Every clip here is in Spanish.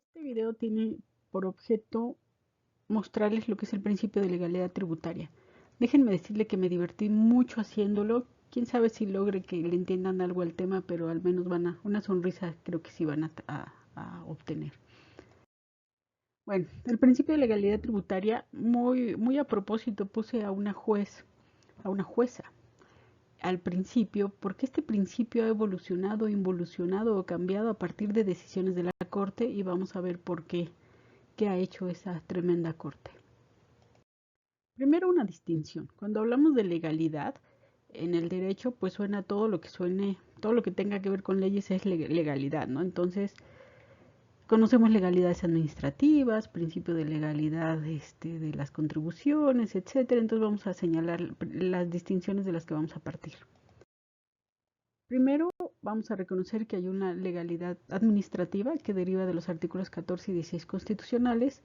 Este video tiene por objeto mostrarles lo que es el principio de legalidad tributaria. Déjenme decirle que me divertí mucho haciéndolo. Quién sabe si logre que le entiendan algo al tema, pero al menos una sonrisa creo que sí van a obtener. Bueno, el principio de legalidad tributaria, muy a propósito puse a una jueza al principio, porque este principio ha evolucionado, involucionado o cambiado a partir de decisiones de la Corte y vamos a ver por qué ha hecho esa tremenda Corte. Primero, una distinción. Cuando hablamos de legalidad en el derecho, pues suena todo lo que suene, todo lo que tenga que ver con leyes es legalidad, ¿no? Entonces, conocemos legalidades administrativas, principio de legalidad de las contribuciones, etcétera. Entonces vamos a señalar las distinciones de las que vamos a partir. Primero, vamos a reconocer que hay una legalidad administrativa que deriva de los artículos 14 y 16 constitucionales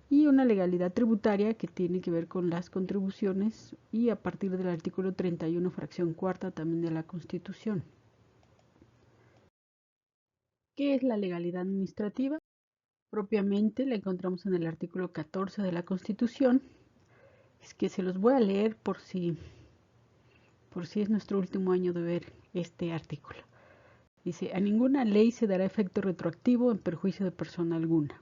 y una legalidad tributaria que tiene que ver con las contribuciones y a partir del artículo 31, fracción cuarta también de la Constitución. ¿Qué es la legalidad administrativa? Propiamente la encontramos en el artículo 14 de la Constitución. Es que se los voy a leer por si es nuestro último año de ver este artículo. Dice, a ninguna ley se dará efecto retroactivo en perjuicio de persona alguna.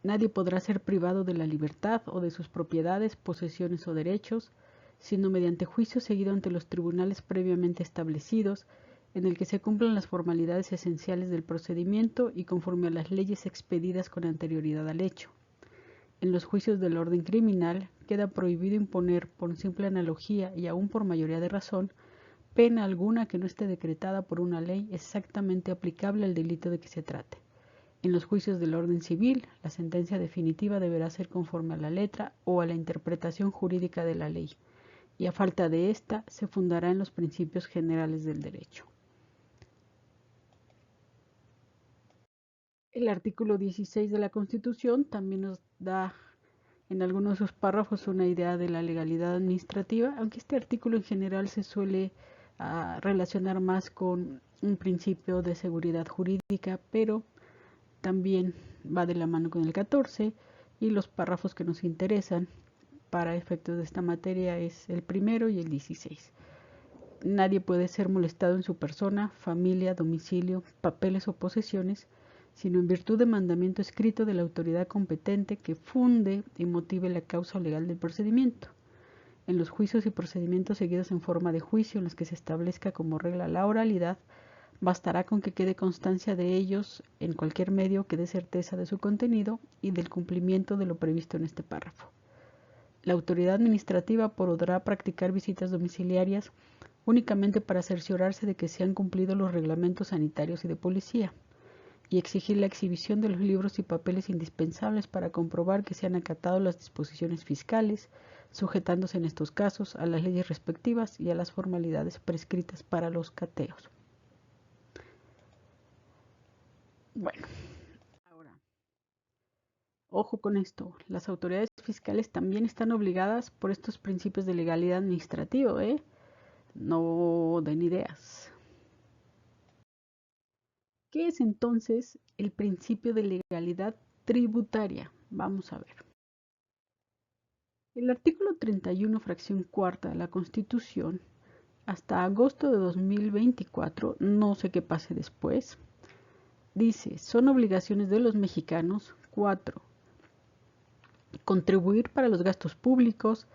Nadie podrá ser privado de la libertad o de sus propiedades, posesiones o derechos, sino mediante juicio seguido ante los tribunales previamente establecidos, en el que se cumplan las formalidades esenciales del procedimiento y conforme a las leyes expedidas con anterioridad al hecho. En los juicios del orden criminal queda prohibido imponer, por simple analogía y aún por mayoría de razón, pena alguna que no esté decretada por una ley exactamente aplicable al delito de que se trate. En los juicios del orden civil, la sentencia definitiva deberá ser conforme a la letra o a la interpretación jurídica de la ley, y a falta de ésta se fundará en los principios generales del derecho. El artículo 16 de la Constitución también nos da en algunos de sus párrafos una idea de la legalidad administrativa, aunque este artículo en general se suele relacionar más con un principio de seguridad jurídica, pero también va de la mano con el 14 y los párrafos que nos interesan para efectos de esta materia es el primero y el 16. Nadie puede ser molestado en su persona, familia, domicilio, papeles o posesiones, sino en virtud de mandamiento escrito de la autoridad competente que funde y motive la causa legal del procedimiento. En los juicios y procedimientos seguidos en forma de juicio en los que se establezca como regla la oralidad, bastará con que quede constancia de ellos en cualquier medio que dé certeza de su contenido y del cumplimiento de lo previsto en este párrafo. La autoridad administrativa podrá practicar visitas domiciliarias únicamente para cerciorarse de que se han cumplido los reglamentos sanitarios y de policía, y exigir la exhibición de los libros y papeles indispensables para comprobar que se han acatado las disposiciones fiscales, sujetándose en estos casos a las leyes respectivas y a las formalidades prescritas para los cateos. Bueno, ahora, ojo con esto, las autoridades fiscales también están obligadas por estos principios de legalidad administrativa, no den ideas. ¿Qué es entonces el principio de legalidad tributaria? Vamos a ver. El artículo 31, fracción cuarta de la Constitución, hasta agosto de 2024, no sé qué pase después, dice, son obligaciones de los mexicanos, 4, contribuir para los gastos públicos,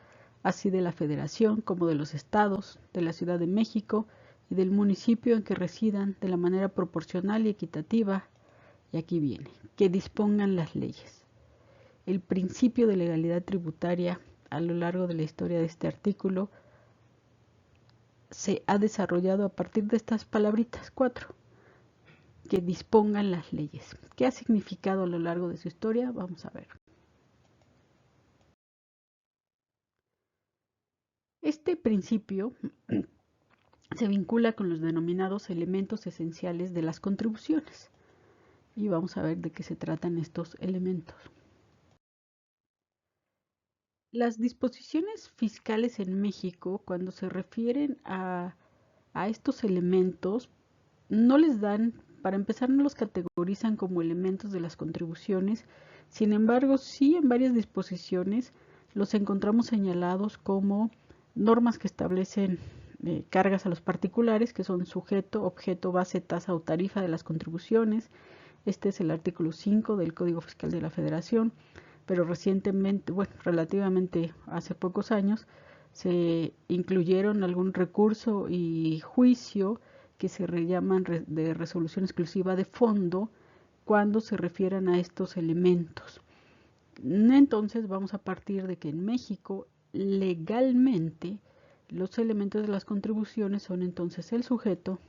así de la Federación como de los estados, de la Ciudad de México y del municipio en que residan de la manera proporcional y equitativa, y aquí viene, que dispongan las leyes. El principio de legalidad tributaria a lo largo de la historia de este artículo se ha desarrollado a partir de estas palabritas 4, que dispongan las leyes. ¿Qué ha significado a lo largo de su historia? Vamos a ver. Este principio se vincula con los denominados elementos esenciales de las contribuciones. Y vamos a ver de qué se tratan estos elementos. Las disposiciones fiscales en México, cuando se refieren a estos elementos, no les dan Para empezar, no los categorizan como elementos de las contribuciones, sin embargo, sí en varias disposiciones los encontramos señalados como normas que establecen cargas a los particulares, que son sujeto, objeto, base, tasa o tarifa de las contribuciones. Este es el artículo 5 del Código Fiscal de la Federación, pero recientemente, bueno, relativamente hace pocos años, se incluyeron algún recurso y juicio que se llaman de resolución exclusiva de fondo cuando se refieran a estos elementos. Entonces vamos a partir de que en México legalmente los elementos de las contribuciones son entonces el sujeto,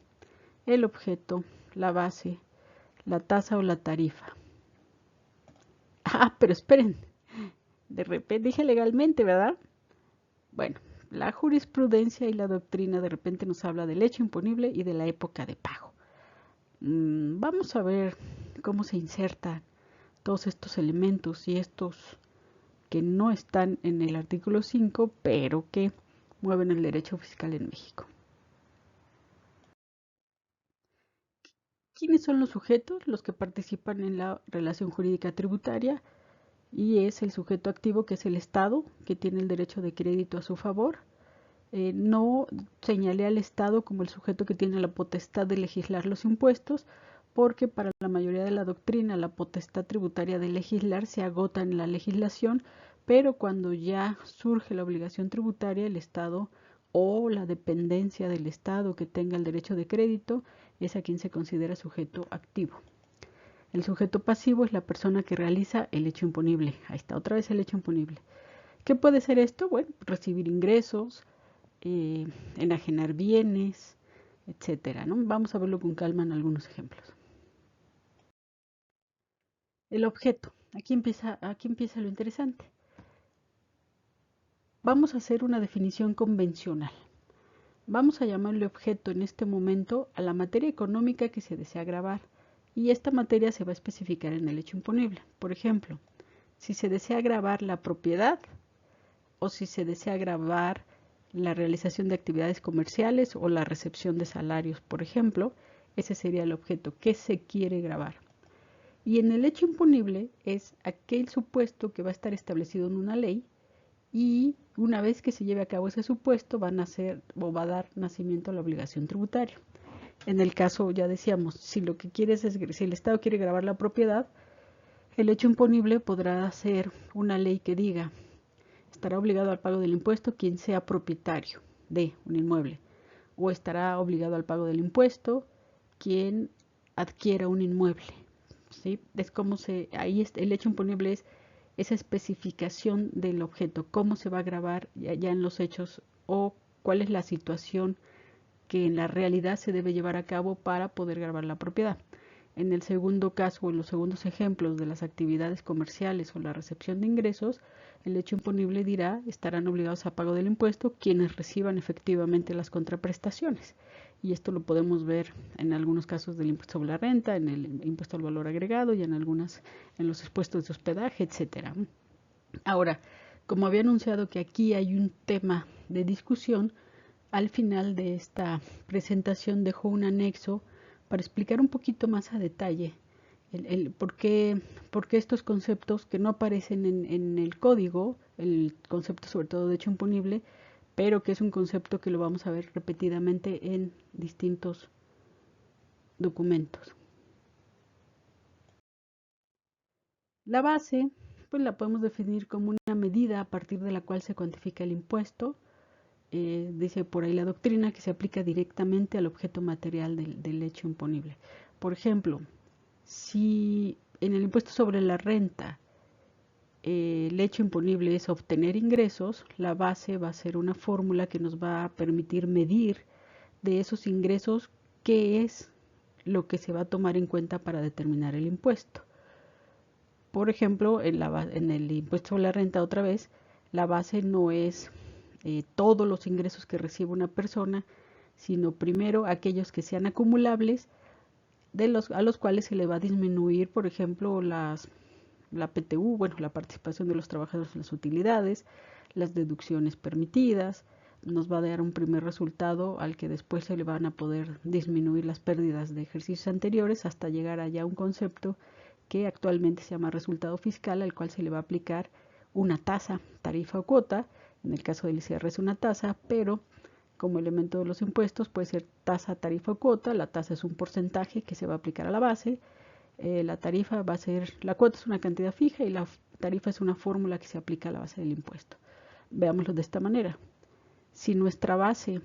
el objeto, la base, la tasa o la tarifa. Ah, pero esperen, de repente dije legalmente, ¿verdad? Bueno, la jurisprudencia y la doctrina de repente nos habla del hecho imponible y de la época de pago. Vamos a ver cómo se insertan todos estos elementos y estos que no están en el artículo 5, pero que mueven el derecho fiscal en México. ¿Quiénes son los sujetos? Los que participan en la relación jurídica tributaria, y es el sujeto activo, que es el Estado, que tiene el derecho de crédito a su favor. No señalé al Estado como el sujeto que tiene la potestad de legislar los impuestos, porque para la mayoría de la doctrina la potestad tributaria de legislar se agota en la legislación, pero cuando ya surge la obligación tributaria, el Estado o la dependencia del Estado que tenga el derecho de crédito es a quien se considera sujeto activo. El sujeto pasivo es la persona que realiza el hecho imponible. Ahí está otra vez el hecho imponible. ¿Qué puede ser esto? Bueno, recibir ingresos, enajenar bienes, etcétera, ¿no? Vamos a verlo con calma en algunos ejemplos. El objeto. Aquí empieza lo interesante. Vamos a hacer una definición convencional. Vamos a llamarle objeto en este momento a la materia económica que se desea gravar, y esta materia se va a especificar en el hecho imponible. Por ejemplo, si se desea gravar la propiedad o si se desea gravar la realización de actividades comerciales o la recepción de salarios, por ejemplo, ese sería el objeto que se quiere gravar. Y en el hecho imponible es aquel supuesto que va a estar establecido en una ley, y una vez que se lleve a cabo ese supuesto va a dar nacimiento a la obligación tributaria. En el caso, ya decíamos, si lo que quieres es, si el Estado quiere gravar la propiedad, el hecho imponible podrá ser una ley que diga: estará obligado al pago del impuesto quien sea propietario de un inmueble, o estará obligado al pago del impuesto quien adquiera un inmueble. ¿Sí? Es como ahí el hecho imponible es esa especificación del objeto, cómo se va a grabar ya en los hechos, o cuál es la situación que en la realidad se debe llevar a cabo para poder gravar la propiedad. En el segundo caso, o en los segundos ejemplos de las actividades comerciales o la recepción de ingresos, el hecho imponible dirá: estarán obligados a pago del impuesto quienes reciban efectivamente las contraprestaciones. Y esto lo podemos ver en algunos casos del impuesto sobre la renta, en el impuesto al valor agregado y en los impuestos de hospedaje, etcétera. Ahora, como había anunciado que aquí hay un tema de discusión, al final de esta presentación dejo un anexo para explicar un poquito más a detalle por qué estos conceptos que no aparecen en el código, el concepto sobre todo de hecho imponible, pero que es un concepto que lo vamos a ver repetidamente en distintos documentos. La base, pues la podemos definir como una medida a partir de la cual se cuantifica el impuesto. Dice por ahí la doctrina que se aplica directamente al objeto material del hecho imponible. Por ejemplo, si en el impuesto sobre la renta el hecho imponible es obtener ingresos, la base va a ser una fórmula que nos va a permitir medir de esos ingresos qué es lo que se va a tomar en cuenta para determinar el impuesto. Por ejemplo, en el impuesto sobre la renta, otra vez, la base no es todos los ingresos que recibe una persona, sino primero aquellos que sean acumulables, a los cuales se le va a disminuir, por ejemplo, la PTU, bueno, la participación de los trabajadores en las utilidades, las deducciones permitidas, nos va a dar un primer resultado al que después se le van a poder disminuir las pérdidas de ejercicios anteriores hasta llegar a ya un concepto que actualmente se llama resultado fiscal, al cual se le va a aplicar una tasa, tarifa o cuota. En el caso del ICR es una tasa, pero como elemento de los impuestos puede ser tasa, tarifa o cuota. La tasa es un porcentaje que se va a aplicar a la base. La tarifa va a ser, la cuota es una cantidad fija y la tarifa es una fórmula que se aplica a la base del impuesto. Veámoslo de esta manera. Si nuestra base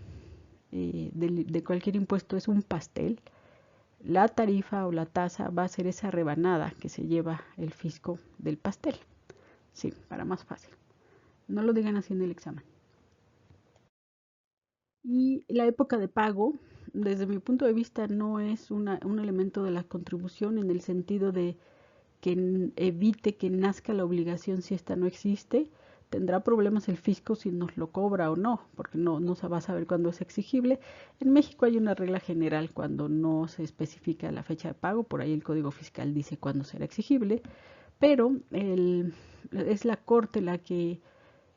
de cualquier impuesto es un pastel, la tarifa o la tasa va a ser esa rebanada que se lleva el fisco del pastel. Sí, para más fácil. No lo digan así en el examen. Y la época de pago, desde mi punto de vista, no es un elemento de la contribución en el sentido de que evite que nazca la obligación si esta no existe. Tendrá problemas el fisco si nos lo cobra o no, porque no se va a saber cuándo es exigible. En México hay una regla general cuando no se especifica la fecha de pago, por ahí el Código Fiscal dice cuándo será exigible, pero es la Corte la que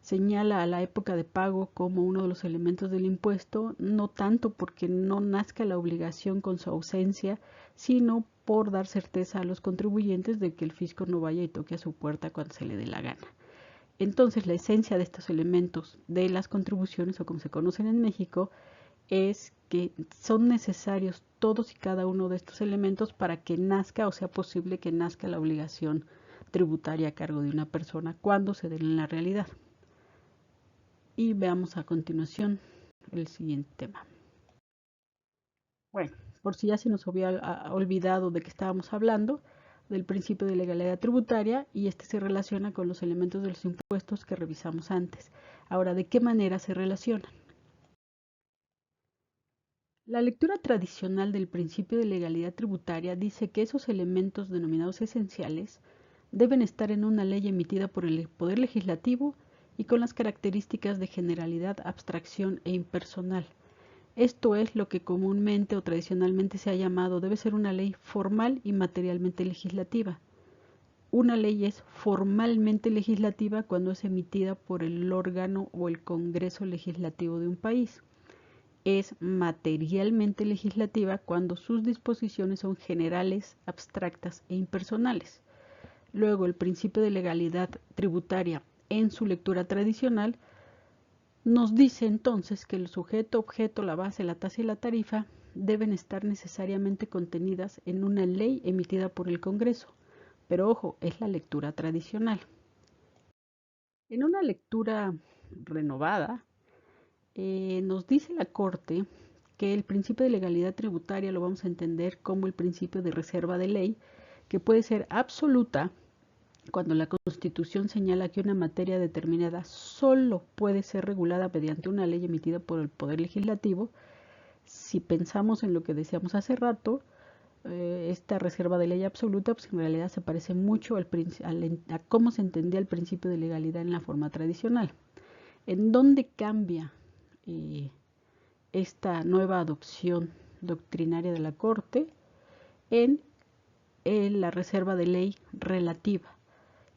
señala a la época de pago como uno de los elementos del impuesto, no tanto porque no nazca la obligación con su ausencia, sino por dar certeza a los contribuyentes de que el fisco no vaya y toque a su puerta cuando se le dé la gana. Entonces, la esencia de estos elementos de las contribuciones, o como se conocen en México, es que son necesarios todos y cada uno de estos elementos para que nazca o sea posible que nazca la obligación tributaria a cargo de una persona cuando se den en la realidad. Y veamos a continuación el siguiente tema. Bueno, por si ya se nos había olvidado de que estábamos hablando, del principio de legalidad tributaria, y este se relaciona con los elementos de los impuestos que revisamos antes. Ahora, ¿de qué manera se relacionan? La lectura tradicional del principio de legalidad tributaria dice que esos elementos denominados esenciales deben estar en una ley emitida por el Poder Legislativo y con las características de generalidad, abstracción e impersonal. Esto es lo que comúnmente o tradicionalmente se ha llamado debe ser una ley formal y materialmente legislativa. Una ley es formalmente legislativa cuando es emitida por el órgano o el Congreso Legislativo de un país. Es materialmente legislativa cuando sus disposiciones son generales, abstractas e impersonales. Luego, el principio de legalidad tributaria, en su lectura tradicional, nos dice entonces que el sujeto, objeto, la base, la tasa y la tarifa deben estar necesariamente contenidas en una ley emitida por el Congreso. Pero ojo, es la lectura tradicional. En una lectura renovada, nos dice la Corte que el principio de legalidad tributaria lo vamos a entender como el principio de reserva de ley, que puede ser absoluta cuando la Constitución señala que una materia determinada solo puede ser regulada mediante una ley emitida por el Poder Legislativo. Si pensamos en lo que decíamos hace rato, esta reserva de ley absoluta, pues en realidad se parece mucho a cómo se entendía el principio de legalidad en la forma tradicional. ¿En dónde cambia esta nueva adopción doctrinaria de la Corte? En la reserva de ley relativa.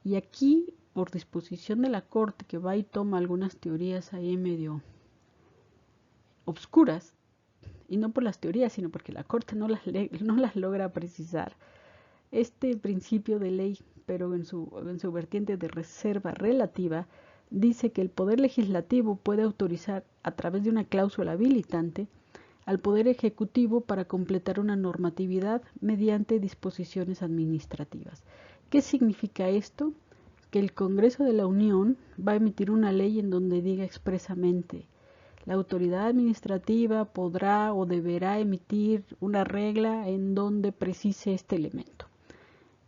Y aquí, por disposición de la Corte, que va y toma algunas teorías ahí medio obscuras, y no por las teorías, sino porque la Corte no las logra precisar, este principio de ley, pero en su vertiente de reserva relativa, dice que el Poder Legislativo puede autorizar, a través de una cláusula habilitante, al Poder Ejecutivo para completar una normatividad mediante disposiciones administrativas. ¿Qué significa esto? Que el Congreso de la Unión va a emitir una ley en donde diga expresamente: la autoridad administrativa podrá o deberá emitir una regla en donde precise este elemento.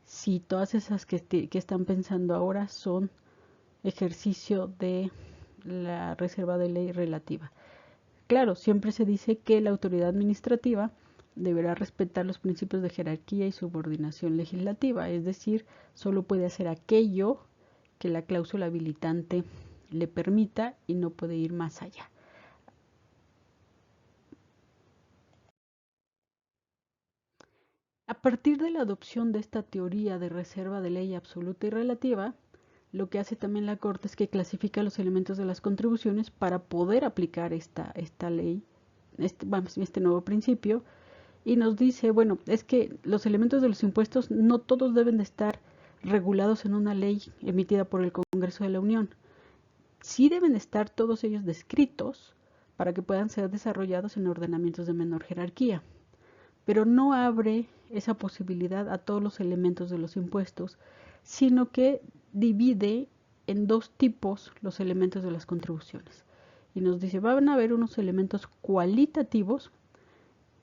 Si todas esas que están pensando ahora son ejercicio de la reserva de ley relativa. Claro, siempre se dice que la autoridad administrativa deberá respetar los principios de jerarquía y subordinación legislativa, es decir, solo puede hacer aquello que la cláusula habilitante le permita y no puede ir más allá. A partir de la adopción de esta teoría de reserva de ley absoluta y relativa, lo que hace también la Corte es que clasifica los elementos de las contribuciones para poder aplicar esta ley, este nuevo principio, y nos dice, bueno, es que los elementos de los impuestos no todos deben de estar regulados en una ley emitida por el Congreso de la Unión. Sí deben estar todos ellos descritos para que puedan ser desarrollados en ordenamientos de menor jerarquía, pero no abre esa posibilidad a todos los elementos de los impuestos, sino que divide en dos tipos los elementos de las contribuciones. Y nos dice, van a haber unos elementos cualitativos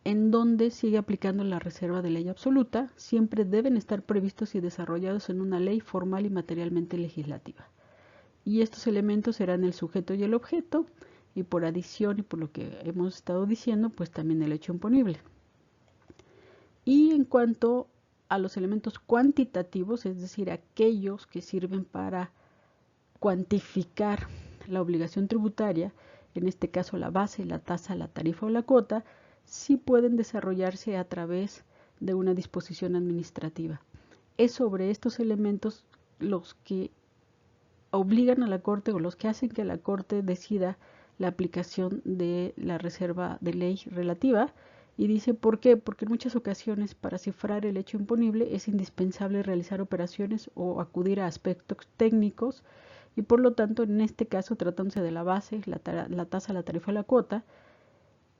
en donde sigue aplicando la reserva de ley absoluta, siempre deben estar previstos y desarrollados en una ley formal y materialmente legislativa. Y estos elementos serán el sujeto y el objeto, y por adición y por lo que hemos estado diciendo, pues también el hecho imponible. Y en cuanto a los elementos cuantitativos, es decir, aquellos que sirven para cuantificar la obligación tributaria, en este caso la base, la tasa, la tarifa o la cuota, sí pueden desarrollarse a través de una disposición administrativa. Es sobre estos elementos los que obligan a la Corte o los que hacen que la Corte decida la aplicación de la reserva de ley relativa. Y dice, ¿por qué? Porque en muchas ocasiones para cifrar el hecho imponible es indispensable realizar operaciones o acudir a aspectos técnicos y por lo tanto en este caso tratándose de la base, la tasa, la tarifa, la cuota,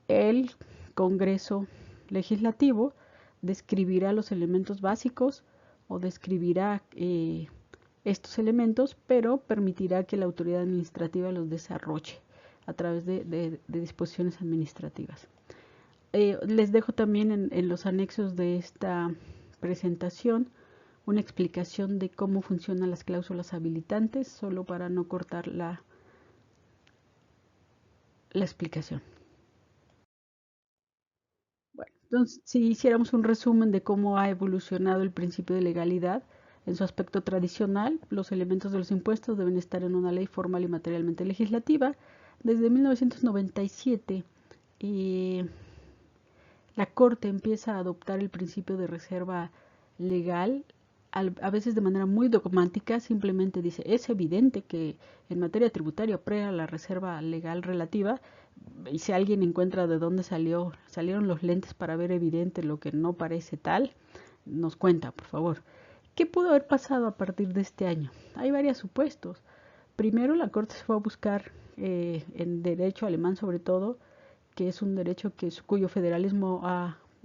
el Congreso Legislativo describirá los elementos básicos o describirá estos elementos, pero permitirá que la autoridad administrativa los desarrolle a través de disposiciones administrativas. Les dejo también en los anexos de esta presentación una explicación de cómo funcionan las cláusulas habilitantes, solo para no cortar la explicación. Bueno, entonces, si hiciéramos un resumen de cómo ha evolucionado el principio de legalidad, en su aspecto tradicional, los elementos de los impuestos deben estar en una ley formal y materialmente legislativa. Desde 1997, la Corte empieza a adoptar el principio de reserva legal, a veces de manera muy dogmática, simplemente dice, es evidente que en materia tributaria opera la reserva legal relativa, y si alguien encuentra de dónde salieron los lentes para ver evidente lo que no parece tal, nos cuenta, por favor. ¿Qué pudo haber pasado a partir de este año? Hay varios supuestos. Primero, la Corte se fue a buscar en derecho alemán sobre todo, que es un derecho cuyo federalismo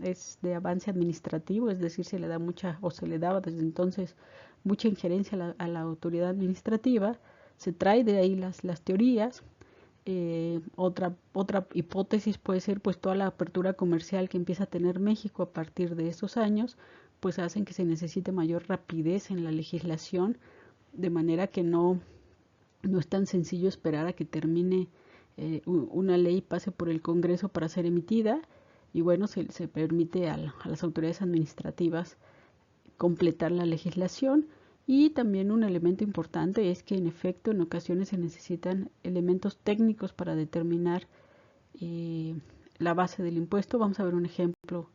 es de avance administrativo, es decir, se le da mucha, o se le daba desde entonces, mucha injerencia a la autoridad administrativa, se trae de ahí las teorías. Otra hipótesis puede ser pues toda la apertura comercial que empieza a tener México a partir de estos años, pues hacen que se necesite mayor rapidez en la legislación, de manera que no es tan sencillo esperar a que termine una ley, pase por el Congreso para ser emitida, y bueno, se permite a las autoridades administrativas completar la legislación. Y también un elemento importante es que en efecto en ocasiones se necesitan elementos técnicos para determinar la base del impuesto. Vamos a ver un ejemplo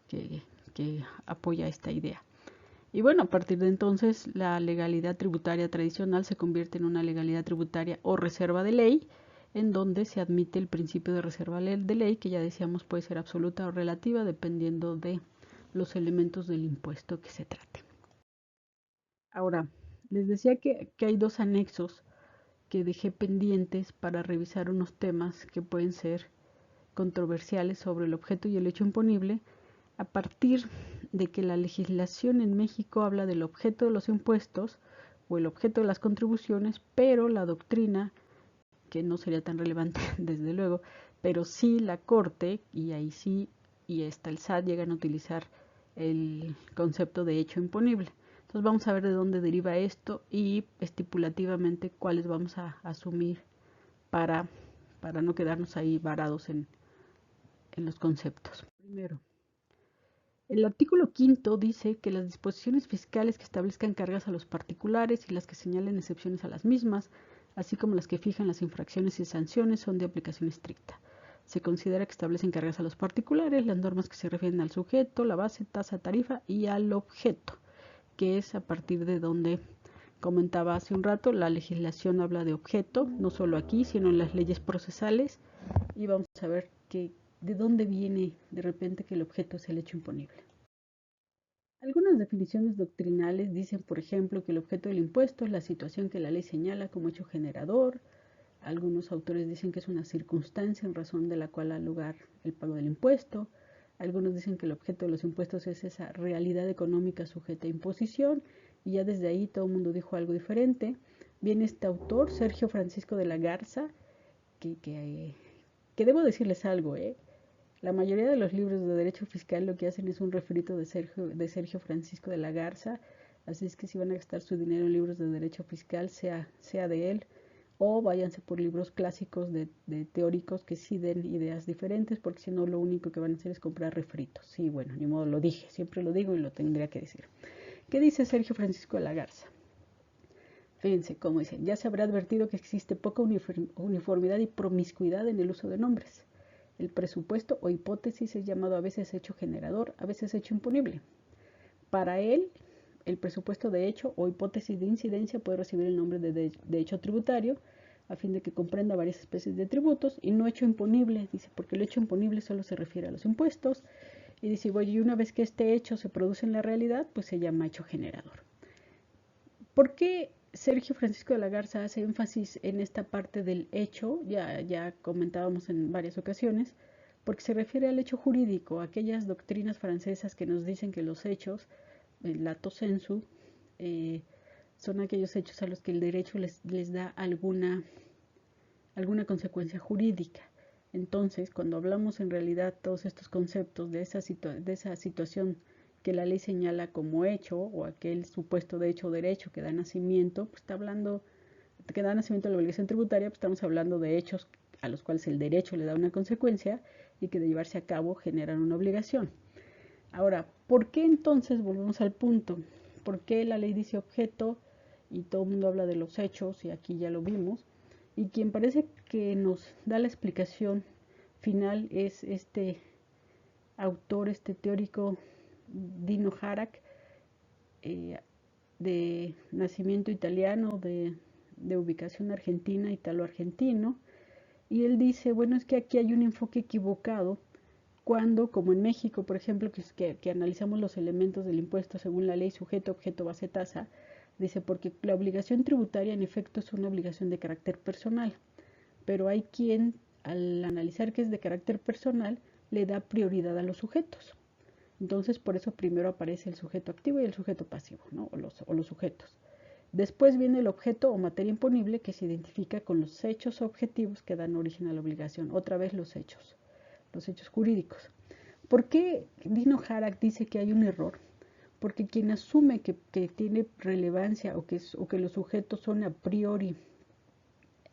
que apoya esta idea. Y bueno, a partir de entonces la legalidad tributaria tradicional se convierte en una legalidad tributaria o reserva de ley, en donde se admite el principio de reserva de ley, que ya decíamos puede ser absoluta o relativa, dependiendo de los elementos del impuesto que se trate. Ahora, les decía que hay dos anexos que dejé pendientes para revisar unos temas que pueden ser controversiales sobre el objeto y el hecho imponible, a partir de que la legislación en México habla del objeto de los impuestos o el objeto de las contribuciones, pero la doctrina, que no sería tan relevante desde luego, pero sí la Corte, y ahí sí, y hasta el SAT llegan a utilizar el concepto de hecho imponible. Entonces vamos a ver de dónde deriva esto y estipulativamente cuáles vamos a asumir para no quedarnos ahí varados en los conceptos. Primero, el artículo 5 dice que las disposiciones fiscales que establezcan cargas a los particulares y las que señalen excepciones a las mismas, así como las que fijan las infracciones y sanciones, son de aplicación estricta. Se considera que establecen cargas a los particulares las normas que se refieren al sujeto, la base, tasa, tarifa y al objeto, que es a partir de donde comentaba hace un rato, la legislación habla de objeto, no solo aquí, sino en las leyes procesales, y vamos a ver de dónde viene de repente que el objeto es el hecho imponible. Algunas definiciones doctrinales dicen, por ejemplo, que el objeto del impuesto es la situación que la ley señala como hecho generador. Algunos autores dicen que es una circunstancia en razón de la cual ha lugar el pago del impuesto. Algunos dicen que el objeto de los impuestos es esa realidad económica sujeta a imposición, y ya desde ahí todo el mundo dijo algo diferente. Viene este autor, Sergio Francisco de la Garza, que debo decirles algo, La mayoría de los libros de derecho fiscal lo que hacen es un refrito de Sergio Francisco de la Garza, así es que si van a gastar su dinero en libros de derecho fiscal, sea de él, o váyanse por libros clásicos de teóricos que sí den ideas diferentes, porque si no lo único que van a hacer es comprar refritos. Sí, bueno, ni modo, lo dije, siempre lo digo y lo tendría que decir. ¿Qué dice Sergio Francisco de la Garza? Fíjense cómo dice, ya se habrá advertido que existe poca uniformidad y promiscuidad en el uso de nombres. El presupuesto o hipótesis es llamado a veces hecho generador, a veces hecho imponible. Para él, el presupuesto de hecho o hipótesis de incidencia puede recibir el nombre de hecho tributario, a fin de que comprenda varias especies de tributos, y no hecho imponible, dice, porque el hecho imponible solo se refiere a los impuestos, y dice, bueno, y una vez que este hecho se produce en la realidad, pues se llama hecho generador. ¿Por qué Sergio Francisco de la Garza hace énfasis en esta parte del hecho? Ya comentábamos en varias ocasiones, porque se refiere al hecho jurídico, a aquellas doctrinas francesas que nos dicen que los hechos, el lato sensu, son aquellos hechos a los que el derecho les da alguna consecuencia jurídica. Entonces, cuando hablamos en realidad todos estos conceptos de esa situación que la ley señala como hecho, o aquel supuesto de hecho o derecho que da nacimiento, pues está hablando, que da nacimiento a la obligación tributaria, pues estamos hablando de hechos a los cuales el derecho le da una consecuencia y que de llevarse a cabo generan una obligación. Ahora, ¿por qué entonces, volvemos al punto, por qué la ley dice objeto y todo el mundo habla de los hechos, y aquí ya lo vimos, y quien parece que nos da la explicación final es este autor, este teórico Dino Harac, de nacimiento italiano, de ubicación argentina, italo-argentino, y él dice, bueno, es que aquí hay un enfoque equivocado cuando, como en México, por ejemplo, que analizamos los elementos del impuesto según la ley sujeto, objeto, base, tasa, dice, porque la obligación tributaria en efecto es una obligación de carácter personal, pero hay quien, al analizar que es de carácter personal, le da prioridad a los sujetos. Entonces, por eso primero aparece el sujeto activo y el sujeto pasivo, ¿no? o los sujetos. Después viene el objeto o materia imponible, que se identifica con los hechos objetivos que dan origen a la obligación. Otra vez los hechos jurídicos. ¿Por qué Dino Harac dice que hay un error? Porque quien asume que tiene relevancia o que los sujetos son a priori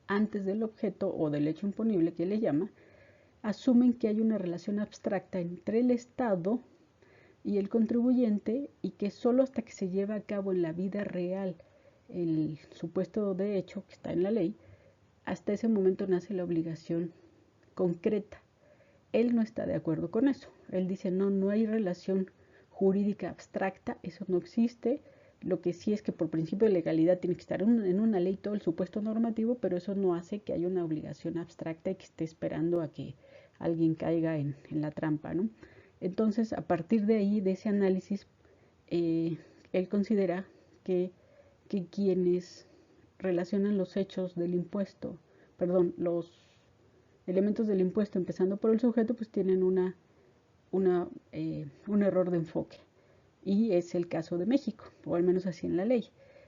antes del objeto o del hecho imponible que le llama, asumen que hay una relación abstracta entre el Estado y el contribuyente, y que solo hasta que se lleva a cabo en la vida real el supuesto de hecho que está en la ley, hasta ese momento nace la obligación concreta. Él no está de acuerdo con eso. Él dice, no hay relación jurídica abstracta, eso no existe. Lo que sí es que por principio de legalidad tiene que estar en una ley todo el supuesto normativo, pero eso no hace que haya una obligación abstracta y que esté esperando a que alguien caiga en la trampa, ¿no? Entonces, a partir de ahí, de ese análisis, él considera que quienes relacionan los hechos del impuesto, perdón, los elementos del impuesto, empezando por el sujeto, pues tienen un error de enfoque. Y es el caso de México, o al menos así en la ley.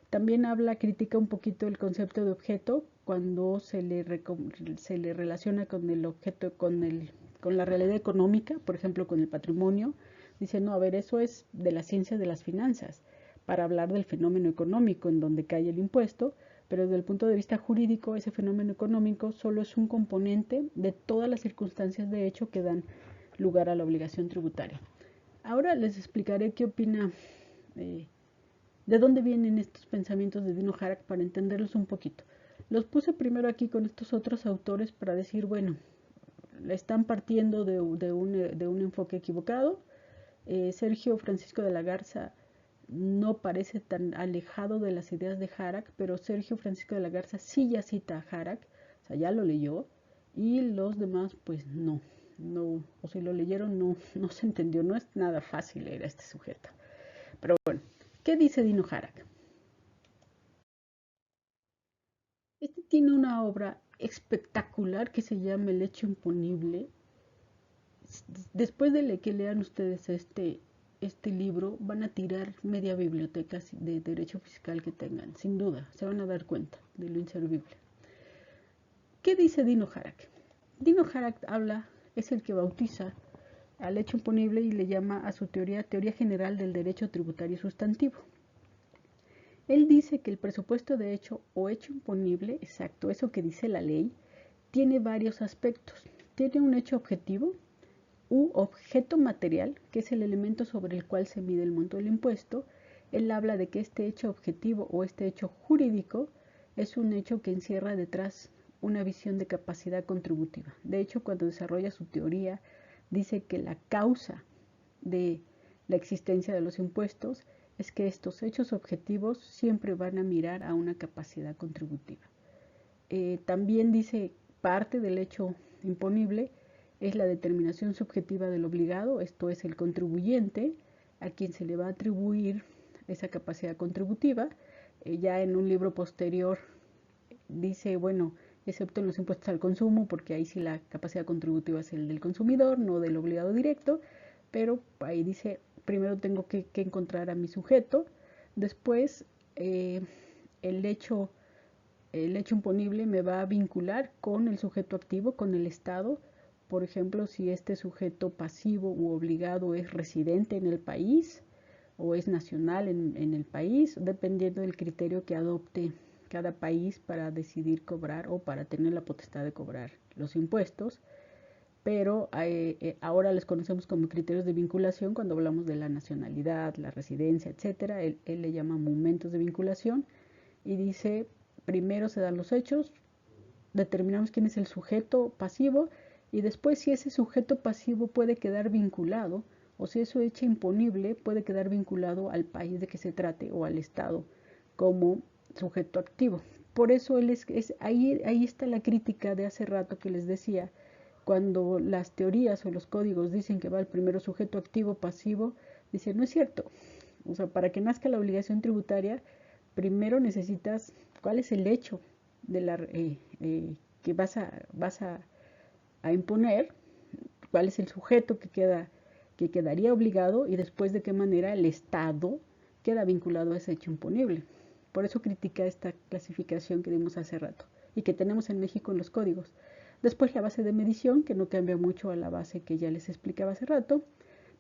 También critica un poquito el concepto de objeto cuando se le relaciona con el objeto, con la realidad económica, por ejemplo, con el patrimonio. Dice, no, a ver, eso es de la ciencia de las finanzas, para hablar del fenómeno económico en donde cae el impuesto, pero desde el punto de vista jurídico, ese fenómeno económico solo es un componente de todas las circunstancias de hecho que dan lugar a la obligación tributaria. Ahora les explicaré qué opina, de dónde vienen estos pensamientos de Dino Harac para entenderlos un poquito. Los puse primero aquí con estos otros autores para decir, bueno, están partiendo de un enfoque equivocado. Sergio Francisco de la Garza no parece tan alejado de las ideas de Harach, pero Sergio Francisco de la Garza sí ya cita a Harach, o sea, ya lo leyó, y los demás pues no, o si lo leyeron no se entendió, no es nada fácil leer a este sujeto. Pero bueno, ¿qué dice Dino Harach? Este tiene una obra espectacular que se llama El hecho imponible. Después de que lean ustedes este libro, van a tirar media biblioteca de derecho fiscal que tengan, sin duda, se van a dar cuenta de lo inservible. ¿Qué dice Dino Harach? Dino Harach es el que bautiza al hecho imponible y le llama a su teoría general del derecho tributario sustantivo. Él dice que el presupuesto de hecho o hecho imponible, exacto, eso que dice la ley, tiene varios aspectos. Tiene un hecho objetivo u objeto material, que es el elemento sobre el cual se mide el monto del impuesto. Él habla de que este hecho objetivo o este hecho jurídico es un hecho que encierra detrás una visión de capacidad contributiva. De hecho, cuando desarrolla su teoría, dice que la causa de la existencia de los impuestos es que estos hechos objetivos siempre van a mirar a una capacidad contributiva. También dice parte del hecho imponible es la determinación subjetiva del obligado, esto es el contribuyente, a quien se le va a atribuir esa capacidad contributiva. Ya en un libro posterior dice, bueno, excepto en los impuestos al consumo, porque ahí sí la capacidad contributiva es el del consumidor, no del obligado directo, pero ahí dice, primero tengo que encontrar a mi sujeto, después el hecho imponible me va a vincular con el sujeto activo, con el Estado. Por ejemplo, si este sujeto pasivo u obligado es residente en el país o es nacional en el país, dependiendo del criterio que adopte cada país para decidir cobrar o para tener la potestad de cobrar los impuestos. Pero ahora les conocemos como criterios de vinculación cuando hablamos de la nacionalidad, la residencia, etcétera. Él le llama momentos de vinculación y dice, primero se dan los hechos, determinamos quién es el sujeto pasivo y después si ese sujeto pasivo puede quedar vinculado o si eso hecho imponible puede quedar vinculado al país de que se trate o al Estado como sujeto activo. Por eso ahí está la crítica de hace rato que les decía, cuando las teorías o los códigos dicen que va el primero sujeto activo pasivo, dicen no es cierto. O sea, para que nazca la obligación tributaria, primero necesitas cuál es el hecho de que vas a imponer, cuál es el sujeto que quedaría obligado y después de qué manera el Estado queda vinculado a ese hecho imponible. Por eso critica esta clasificación que dimos hace rato y que tenemos en México en los códigos. Después la base de medición, que no cambia mucho a la base que ya les explicaba hace rato.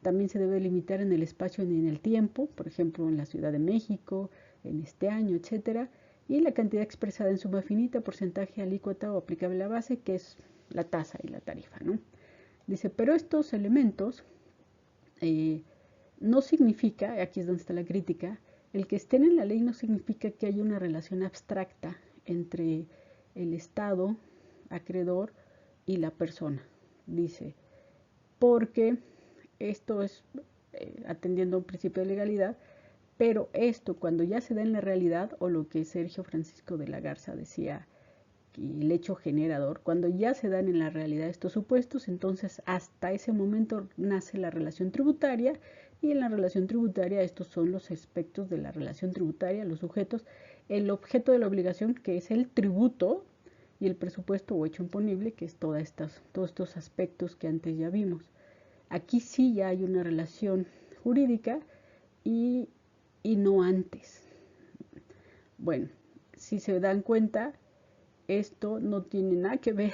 También se debe limitar en el espacio y en el tiempo, por ejemplo en la Ciudad de México, en este año, etcétera. Y la cantidad expresada en suma finita, porcentaje, alícuota o aplicable a base, que es la tasa y la tarifa, ¿no? Dice, pero estos elementos no significa, aquí es donde está la crítica, el que estén en la ley no significa que haya una relación abstracta entre el Estado, acreedor y la persona, dice, porque esto es atendiendo a un principio de legalidad, pero esto cuando ya se da en la realidad, o lo que Sergio Francisco de la Garza decía, el hecho generador, cuando ya se dan en la realidad estos supuestos, entonces hasta ese momento nace la relación tributaria y en la relación tributaria estos son los aspectos de la relación tributaria, los sujetos, el objeto de la obligación que es el tributo y el presupuesto o hecho imponible que es todos estos aspectos que antes ya vimos. Aquí sí ya hay una relación jurídica y no antes. Bueno, si se dan cuenta, esto no tiene nada que ver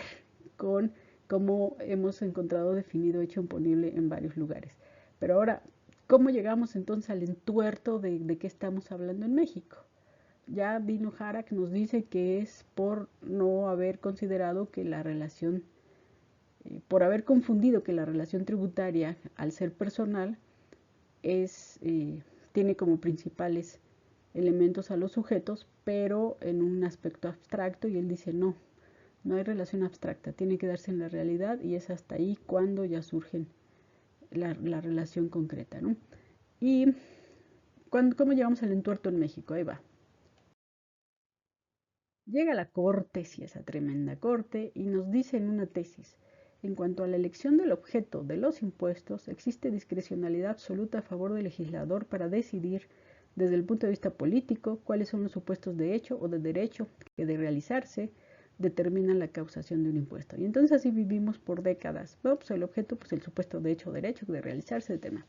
con cómo hemos encontrado definido hecho imponible en varios lugares. Pero ahora, ¿cómo llegamos entonces al entuerto de qué estamos hablando en México? Ya Dino Harach nos dice que es por no haber considerado que la relación, por haber confundido que la relación tributaria, al ser personal, tiene como principales elementos a los sujetos, pero en un aspecto abstracto, y él dice no hay relación abstracta, tiene que darse en la realidad y es hasta ahí cuando ya surge la relación concreta, ¿no? Y ¿Cómo llevamos el entuerto en México? Ahí va. Llega la corte, si esa tremenda corte, y nos dice en una tesis, en cuanto a la elección del objeto de los impuestos, existe discrecionalidad absoluta a favor del legislador para decidir, desde el punto de vista político, cuáles son los supuestos de hecho o de derecho que de realizarse determinan la causación de un impuesto. Y entonces así vivimos por décadas. Bueno, pues el objeto, pues el supuesto de hecho o derecho de realizarse determina.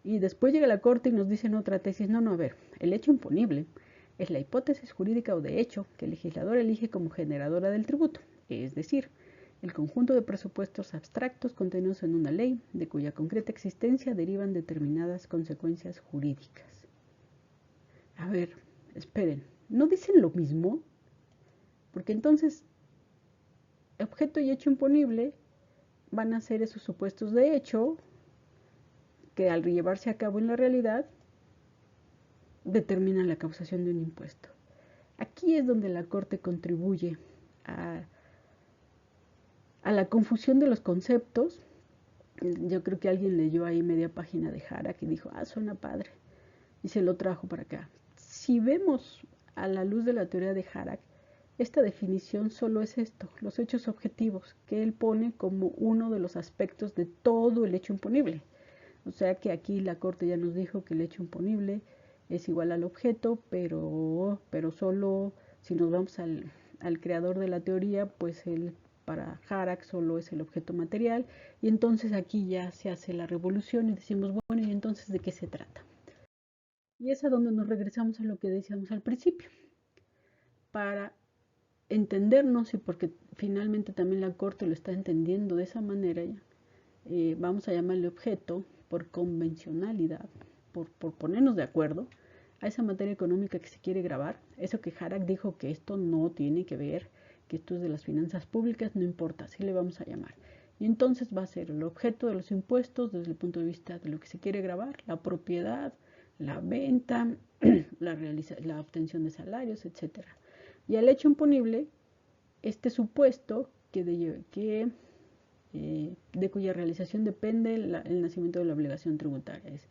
Y después llega la corte y nos dice en otra tesis, no, a ver, el hecho imponible es la hipótesis jurídica o de hecho que el legislador elige como generadora del tributo, es decir, el conjunto de presupuestos abstractos contenidos en una ley de cuya concreta existencia derivan determinadas consecuencias jurídicas. A ver, esperen, ¿no dicen lo mismo? Porque entonces, objeto y hecho imponible van a ser esos supuestos de hecho que al llevarse a cabo en la realidad determinan la causación de un impuesto. Aquí es donde la Corte contribuye a la confusión de los conceptos. Yo creo que alguien leyó ahí media página de Jara que dijo, suena padre, y se lo trajo para acá. Si vemos a la luz de la teoría de Harak, esta definición solo es esto, los hechos objetivos, que él pone como uno de los aspectos de todo el hecho imponible. O sea que aquí la Corte ya nos dijo que el hecho imponible es igual al objeto, pero solo si nos vamos al creador de la teoría, pues él para Harak solo es el objeto material, y entonces aquí ya se hace la revolución y decimos, bueno, ¿y entonces de qué se trata? Y es a donde nos regresamos a lo que decíamos al principio. Para entendernos y porque finalmente también la Corte lo está entendiendo de esa manera, vamos a llamarle objeto por convencionalidad, por ponernos de acuerdo a esa materia económica que se quiere grabar. Eso que Harak dijo que esto no tiene que ver, que esto es de las finanzas públicas, no importa, así le vamos a llamar. Y entonces va a ser el objeto de los impuestos desde el punto de vista de lo que se quiere grabar, la propiedad, la venta, la obtención de salarios, etc. Y al hecho imponible, este supuesto de cuya realización depende el nacimiento de la obligación tributaria. Es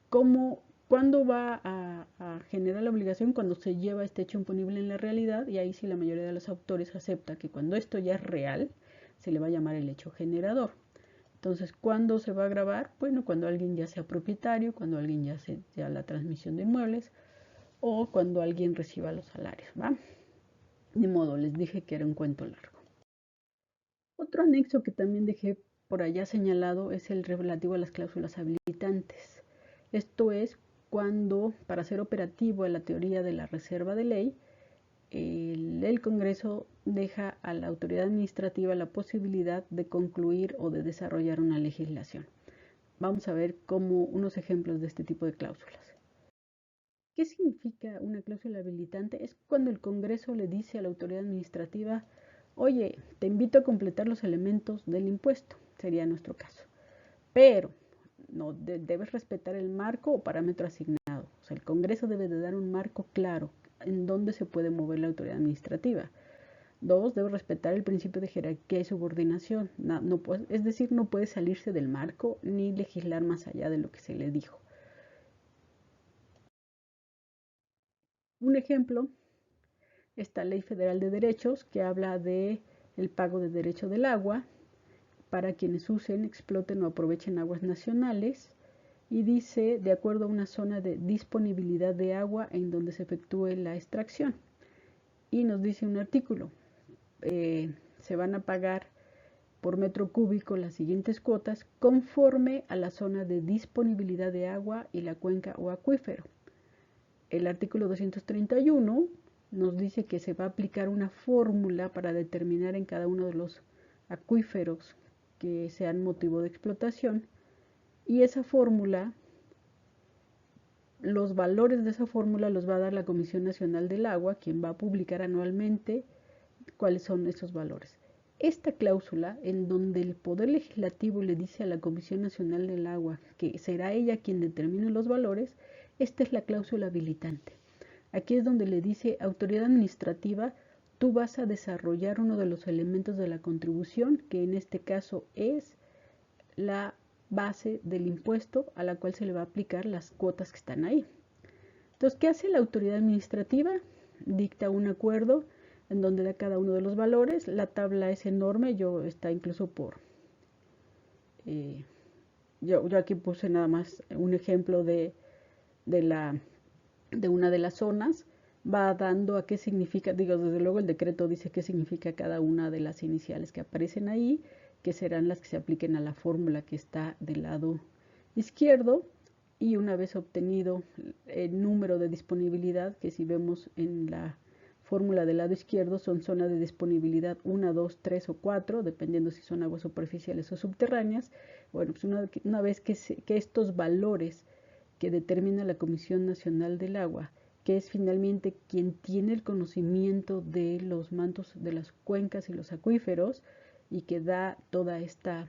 ¿cuándo va a generar la obligación? Cuando se lleva este hecho imponible en la realidad, y ahí sí la mayoría de los autores acepta que cuando esto ya es real, se le va a llamar el hecho generador. Entonces, ¿cuándo se va a grabar? Bueno, cuando alguien ya sea propietario, cuando alguien ya la transmisión de inmuebles, o cuando alguien reciba los salarios, ¿va? Ni modo, les dije que era un cuento largo. Otro anexo que también dejé por allá señalado es el relativo a las cláusulas habilitantes. Esto es cuando, para ser operativo en la teoría de la reserva de ley, el Congreso deja a la autoridad administrativa la posibilidad de concluir o de desarrollar una legislación. Vamos a ver unos ejemplos de este tipo de cláusulas. ¿Qué significa una cláusula habilitante? Es cuando el Congreso le dice a la autoridad administrativa, oye, te invito a completar los elementos del impuesto, sería nuestro caso, pero no debes respetar el marco o parámetro asignado. O sea, el Congreso debe de dar un marco claro en donde se puede mover la autoridad administrativa. 2, debe respetar el principio de jerarquía y subordinación. Es decir, no puede salirse del marco ni legislar más allá de lo que se le dijo. Un ejemplo, esta Ley Federal de Derechos que habla de el pago de derecho del agua para quienes usen, exploten o aprovechen aguas nacionales, y dice de acuerdo a una zona de disponibilidad de agua en donde se efectúe la extracción. Y nos dice un artículo, se van a pagar por metro cúbico las siguientes cuotas conforme a la zona de disponibilidad de agua y la cuenca o acuífero. El artículo 231 nos dice que se va a aplicar una fórmula para determinar en cada uno de los acuíferos que sean motivo de explotación, y esa fórmula, los valores de esa fórmula los va a dar la Comisión Nacional del Agua, quien va a publicar anualmente cuáles son esos valores. Esta cláusula, en donde el Poder Legislativo le dice a la Comisión Nacional del Agua que será ella quien determine los valores, esta es la cláusula habilitante. Aquí es donde le dice, autoridad administrativa, tú vas a desarrollar uno de los elementos de la contribución, que en este caso es la base del impuesto a la cual se le va a aplicar las cuotas que están ahí. Entonces, ¿qué hace la autoridad administrativa? Dicta un acuerdo en donde da cada uno de los valores. La tabla es enorme, está incluso yo aquí puse nada más un ejemplo de una de las zonas. Va dando a qué significa, desde luego el decreto dice qué significa cada una de las iniciales que aparecen ahí, que serán las que se apliquen a la fórmula que está del lado izquierdo, y una vez obtenido el número de disponibilidad, que si vemos en la fórmula del lado izquierdo son zonas de disponibilidad 1, 2, 3 o 4, dependiendo si son aguas superficiales o subterráneas. Bueno, pues una vez que estos valores que determina la Comisión Nacional del Agua, que es finalmente quien tiene el conocimiento de los mantos de las cuencas y los acuíferos y que da toda esta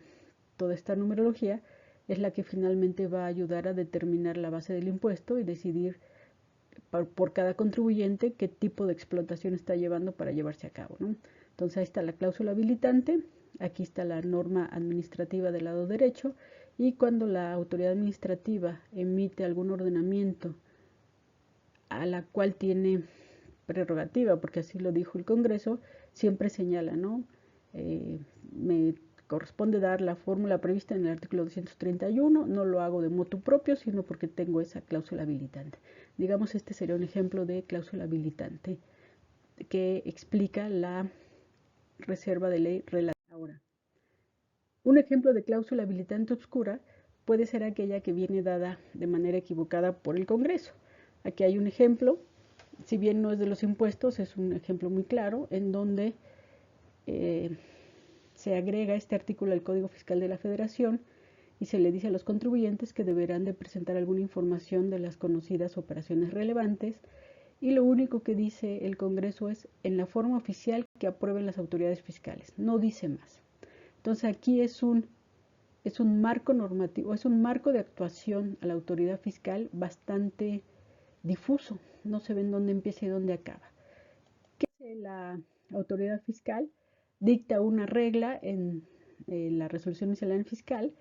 numerología, es la que finalmente va a ayudar a determinar la base del impuesto y decidir por cada contribuyente qué tipo de explotación está llevando para llevarse a cabo, ¿no? Entonces ahí está la cláusula habilitante, aquí está la norma administrativa del lado derecho, y cuando la autoridad administrativa emite algún ordenamiento a la cual tiene prerrogativa, porque así lo dijo el Congreso, siempre señala, ¿no? Me corresponde dar la fórmula prevista en el artículo 231, no lo hago de motu propio, sino porque tengo esa cláusula habilitante. Digamos, este sería un ejemplo de cláusula habilitante que explica la reserva de ley relativa. Ahora, un ejemplo de cláusula habilitante obscura puede ser aquella que viene dada de manera equivocada por el Congreso. Aquí hay un ejemplo, si bien no es de los impuestos, es un ejemplo muy claro, en donde se agrega este artículo al Código Fiscal de la Federación y se le dice a los contribuyentes que deberán de presentar alguna información de las conocidas operaciones relevantes, y lo único que dice el Congreso es en la forma oficial que aprueben las autoridades fiscales, no dice más. Entonces aquí es un marco normativo, es un marco de actuación a la autoridad fiscal bastante difuso, no se ve en dónde empieza y dónde acaba. ¿Qué hace la autoridad fiscal? Dicta una regla en la resolución miscelánea fiscal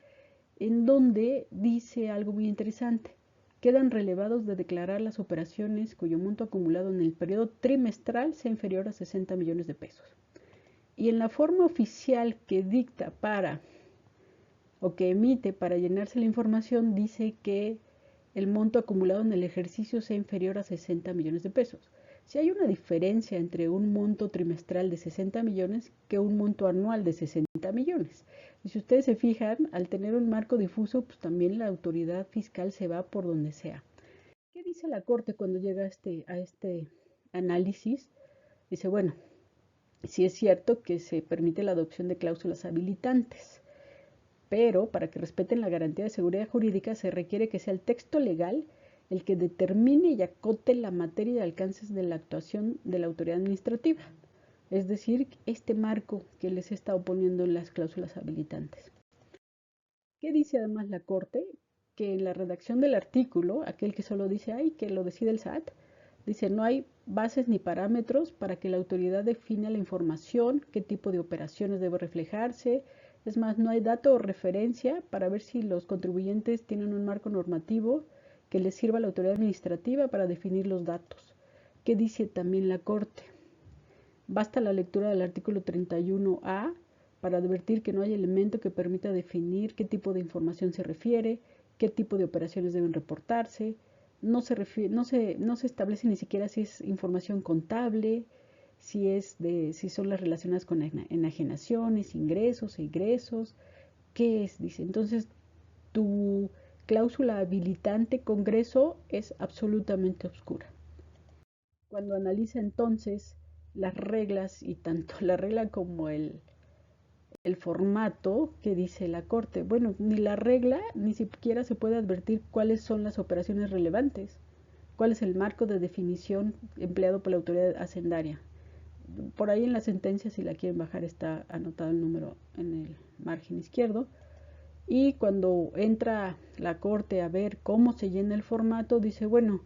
en donde dice algo muy interesante. Quedan relevados de declarar las operaciones cuyo monto acumulado en el periodo trimestral sea inferior a 60 millones de pesos. Y en la forma oficial que dicta o que emite para llenarse la información dice que el monto acumulado en el ejercicio sea inferior a 60 millones de pesos. Si hay una diferencia entre un monto trimestral de 60 millones que un monto anual de 60 millones. Y si ustedes se fijan, al tener un marco difuso, pues también la autoridad fiscal se va por donde sea. ¿Qué dice la Corte cuando llega a este análisis? Dice, bueno, sí es cierto que se permite la adopción de cláusulas habilitantes, pero para que respeten la garantía de seguridad jurídica se requiere que sea el texto legal el que determine y acote la materia y alcances de la actuación de la autoridad administrativa, es decir, este marco que les he estado poniendo en las cláusulas habilitantes. ¿Qué dice además la Corte? Que en la redacción del artículo, aquel que solo dice, ay, que lo decide el SAT, dice, no hay bases ni parámetros para que la autoridad defina la información, qué tipo de operaciones debe reflejarse. Es más, no hay dato o referencia para ver si los contribuyentes tienen un marco normativo que les sirva a la autoridad administrativa para definir los datos. ¿Qué dice también la Corte? Basta la lectura del artículo 31A para advertir que no hay elemento que permita definir qué tipo de información se refiere, qué tipo de operaciones deben reportarse. No se establece ni siquiera si es información contable, si son las relacionadas con enajenaciones, ingresos e egresos. ¿Qué es? Dice. Entonces, tu cláusula habilitante Congreso es absolutamente oscura. Cuando analiza entonces las reglas, y tanto la regla como el formato que dice la Corte, bueno, ni la regla ni siquiera se puede advertir cuáles son las operaciones relevantes, cuál es el marco de definición empleado por la autoridad hacendaria. Por ahí en la sentencia, si la quieren bajar, está anotado el número en el margen izquierdo. Y cuando entra la Corte a ver cómo se llena el formato, dice, bueno,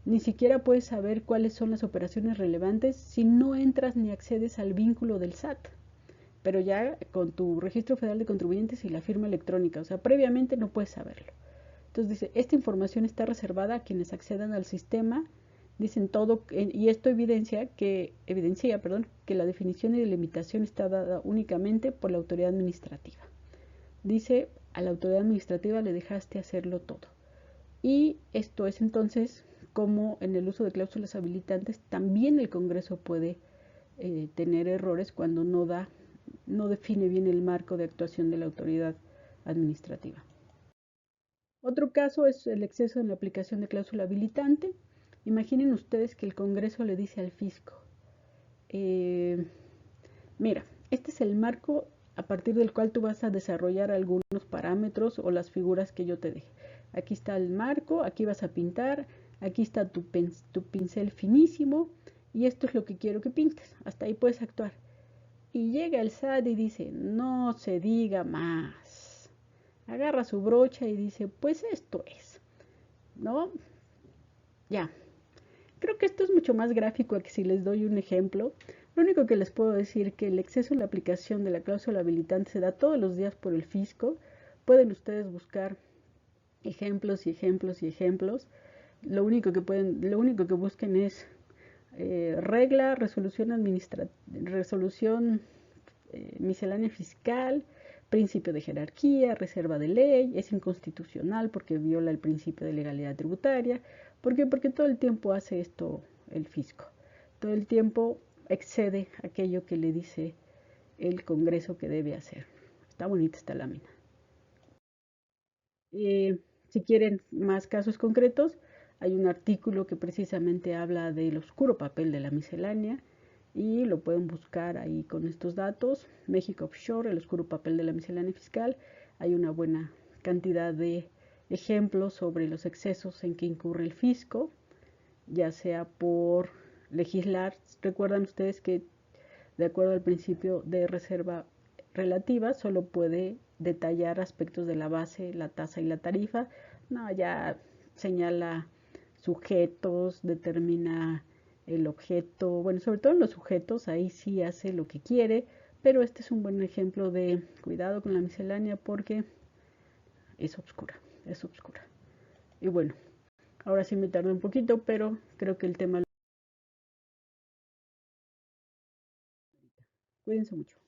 ni siquiera puedes saber cuáles son las operaciones relevantes si no entras ni accedes al vínculo del SAT. pero ya con tu registro federal de contribuyentes y la firma electrónica, o sea, previamente no puedes saberlo. Entonces dice, esta información está reservada a quienes accedan al sistema, dicen todo, y esto evidencia que la definición y delimitación está dada únicamente por la autoridad administrativa. Dice, a la autoridad administrativa le dejaste hacerlo todo. Y esto es entonces como en el uso de cláusulas habilitantes también el Congreso puede tener errores cuando no define bien el marco de actuación de la autoridad administrativa. Otro caso es el exceso en la aplicación de cláusula habilitante. Imaginen ustedes que el Congreso le dice al fisco, mira, este es el marco a partir del cual tú vas a desarrollar algunos parámetros o las figuras que yo te deje. Aquí está el marco, aquí vas a pintar, aquí está tu pincel finísimo y esto es lo que quiero que pintes. Hasta ahí puedes actuar. Y llega el SAT y dice, no se diga más. Agarra su brocha y dice, pues esto es, ¿no? Ya. Creo que esto es mucho más gráfico que si les doy un ejemplo. Lo único que les puedo decir es que el exceso en la aplicación de la cláusula habilitante se da todos los días por el fisco. Pueden ustedes buscar ejemplos y ejemplos y ejemplos. Lo único que busquen es regla, resolución miscelánea fiscal, principio de jerarquía, reserva de ley, es inconstitucional porque viola el principio de legalidad tributaria. ¿Por qué? Porque todo el tiempo hace esto el fisco. Todo el tiempo excede aquello que le dice el Congreso que debe hacer. Está bonita esta lámina. Si quieren más casos concretos, hay un artículo que precisamente habla del oscuro papel de la miscelánea y lo pueden buscar ahí con estos datos. México Offshore, el oscuro papel de la miscelánea fiscal. Hay una buena cantidad de ejemplos sobre los excesos en que incurre el fisco, ya sea por legislar. Recuerdan ustedes que de acuerdo al principio de reserva relativa, solo puede detallar aspectos de la base, la tasa y la tarifa. No, ya señala sujetos, determina el objeto, bueno, sobre todo en los sujetos, ahí sí hace lo que quiere, pero este es un buen ejemplo de cuidado con la miscelánea porque es obscura, es obscura. Y bueno, ahora sí me tardé un poquito, pero creo que el tema... Cuídense mucho.